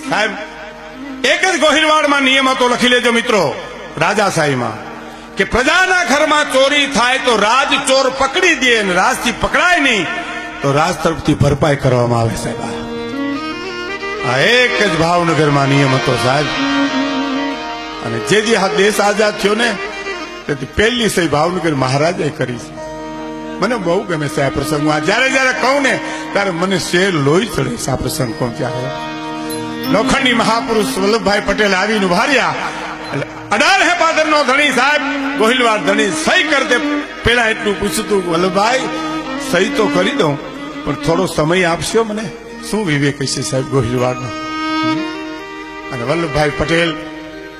સાહેબ એક જ ગોહિલવાડમાં નિયમ હતો, લખી લેજો મિત્રો, રાજાશાહીમાં, કે પ્રજાના ઘરમાં ચોરી થાય તો રાજ ચોર પકડી દે, અને રાજથી પકડાય નહીં તો રાજ તરફથી ભરપાઈ કરવામાં આવે. સાહેબ આ એક જ ભાવનગરમાં નિયમ હતો સાહેબ. અને જે આ દેશ આઝાદ થયો ને તેથી પહેલી સહી ભાવનગર મહારાજાએ કરી છે. મને બહુ ગમે છે આ પ્રસંગ. જયારે જયારે કહું ને ત્યારે મને શેર લોહી ચડે છે આ પ્રસંગ કહું ત્યારે. લોખંડી મહાપુરુષ વલ્લભભાઈ પટેલ આવીને ઉભાર્યા, 18 હે પાદરનો ધણી સાહેબ ગોહિલવાડ ધણી સહી કરતે પેલા એટલું પૂછ્યું હતું, વલ્લભભાઈ સહી તો કરી દઉં પણ થોડો સમય આપશો મને. શું વિવેક હશે સાહેબ ગોહિલવાડનો. અને વલ્લભભાઈ પટેલ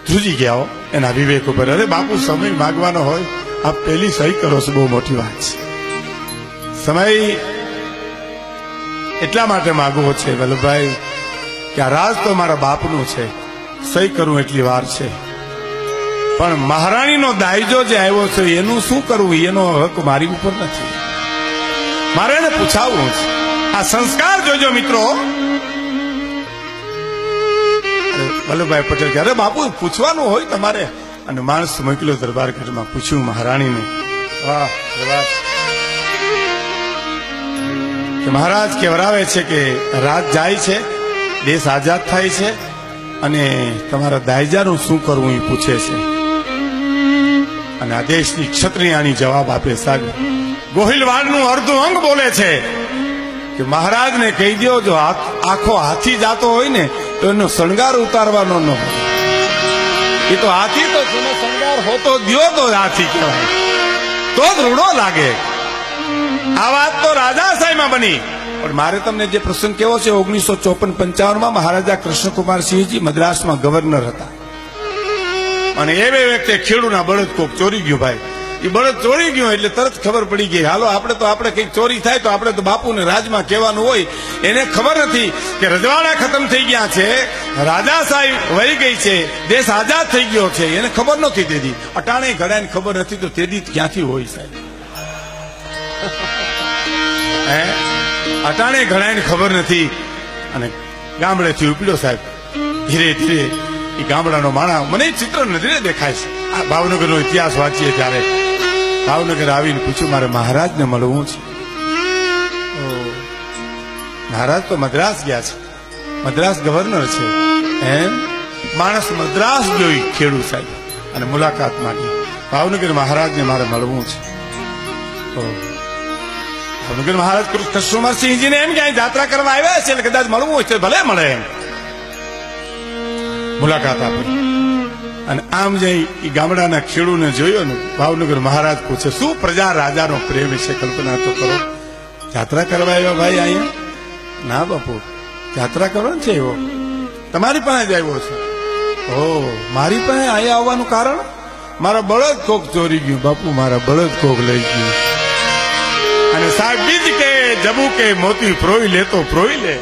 ધ્રુજી ગયા હો એના વિવેક ઉપર. અરે બાપુ સમય માગવાનો હોય, આપ પહેલી સહી કરો છો, બહુ મોટી વાત છે. સમય એટલા માટે માગવો છે વલ્લભભાઈ કે આ રાજ તો મારા બાપનું છે, સહી કરું એટલી વાર છે, પણ મહારાણીનો દાયજો જે આવ્યો છે એનું શું કરવું, એનો હક મારી ઉપર નથી, મારે એને પૂછાવવું છે. આ સંસ્કાર જોજો મિત્રો. વલ્લભભાઈ પટેલ કે અરે બાપુ પૂછવાનું હોય તમારે. અને માણસ મોકલ્યો દરબારગઢમાં, પૂછ્યું મહારાણીને. વાહ કે મહારાજ કહેવરાવે છે કે રાત જાય છે, દેશ આઝાદ થાય છે, અને તમારા દાયજાનું શું કરવું એ પૂછે છે. અને આ દેશની ક્ષત્રિયાની જવાબ આપે સાહેબ. ગોહિલવાડનું અર્ધું અંગ બોલે છે કે મહારાજને કહી દો જો આખો હાથી જાતો હોય ને તો એનો શણગાર ઉતારવાનો ન હોય. એ તો હાથી તો એનો શણગાર હોતો દ્યો તો હાથી કહેવાય, તો જ રૂડો લાગે. આ વાત તો રાજાશાહીમાં બની. પણ મારે તમને જે પ્રસંગ કેવો છે, 1954-55 મહારાજા કૃષ્ણકુમારસિંહજી મદ્રાસમાં ગવર્નર હતા, અને એ બે વખતે ખેડૂના બળદ કોક ચોરી ગયું. ભાઈ એ બળદ ચોરી ગયું એટલે તરત ખબર પડી ગઈ, હાલો આપણે કઈક ચોરી થાય તો આપણે તો બાપુને રાજમાં કહેવાનું હોય. એને ખબર નથી કે રજવાડા ખતમ થઈ ગયા છે, રાજાશાહી વહી ગઈ છે, દેશ આઝાદ થઈ ગયો છે. એને ખબર નથી તેથી. અટાણે ઘડાને ખબર નથી તો તેથી ક્યાંથી હોય સાહેબ? અટાણે ઘડાને ખબર નથી. અને ગામડેથી ઉપડ્યો સાહેબ ધીરે ધીરે. એ ગામડાનો માણસ મને ચિત્ર નજરે દેખાય છે. આ ભાવનગરનો ઇતિહાસ વાંચીએ ત્યારે ભાવનગર આવીને પૂછ્યું મારે મહારાજને મળવું છે. મહારાજ તો મદ્રાસ ગયા છે, મદ્રાસ ગવર્નર છે. એમ માણસ મદ્રાસ જોઈ ખેડૂત સાહેબ અને મુલાકાત માંગી. ભાવનગર મહારાજને મારે મળવું છે. ભાવનગર મહારાજ કૃષ્ણકુમારસિંહજીને એમ ક્યાંય જાત્રા કરવા આવ્યા છે એટલે કદાચ મળવું હોય તો ભલે મળે. એમ મુલાકાત આપી અને આમ જઈ એ ગામડાના ખેડૂને જોયો ને ભાવનગર મહારાજ પૂછે શું પ્રજા રાજાનો પ્રેમ છે, કલ્પના તો કરો. જાત્રા કરવા આવ્યો ભાઈ અહીંયા? ના બાપુ જાત્રા કરવાનો છે એવો, તમારી પાસે જ આવ્યો છે. ઓ મારી પાસે અહીંયા આવવાનું કારણ? મારા બળદ કોક ચોરી ગયું બાપુ, મારા બળદ કોક લઈ ગયું. અને સાહેબ બીજ કે જબુ કે મોતી પ્રોઈ લે તો પ્રોઈ લે.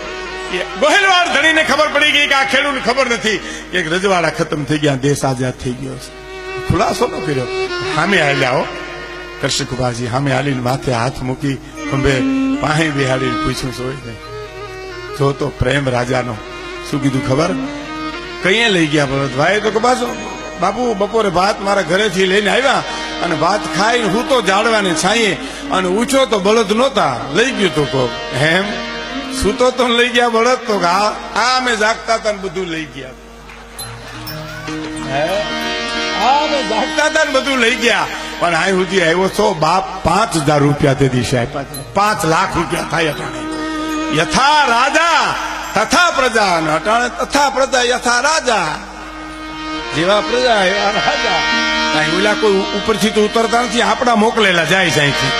ગોહિલવાડ ધણીને ખબર પડી ગઈ કે આ ખેડૂતને ખબર નથી કે રજવાડા ખતમ થઈ ગયા, દેશ આઝાદ થઈ ગયો છે. ખુલાસો ન કર્યો. સામે હાલ્યા હો કૃષ્ણકુમારજી, સામે હાલીને માથે હાથ મૂકી ખંભે પાસે બેહાડીને પૂછ્યું સોય જો તો પ્રેમ રાજાનો. શું કીધું ખબર? કઈ લઈ ગયા બળદભાઈ? તો કે બાપુ બપોરે ભાત મારા ઘરેથી લઈને આવ્યા અને ભાત ખાઈને હું તો ઝાડવાને છાંયે અને ઊંચો તો બળદ નહોતા, લઈ ગયું તો કોક. એમ સૂતો તો લઈ ગયા બળદ? તો આ અમે જાગતા હતા ને બધું લઈ ગયા. અમે જાગતા હતા ને બધું લઈ ગયા. પણ આ સુધી આવ્યો છો બાપ 5000 રૂપિયા તે દિવસે આપ્યા, 5 લાખ રૂપિયા થાય. અટાણે યથા રાજા તથા પ્રજા, અને અટાણે તથા પ્રજા યથા રાજા. જેવા પ્રજા એવા રાજા. ઓલા કોઈ ઉપરથી તો ઉતરતા નથી, આપણા મોકલેલા જાય છે અહીંથી.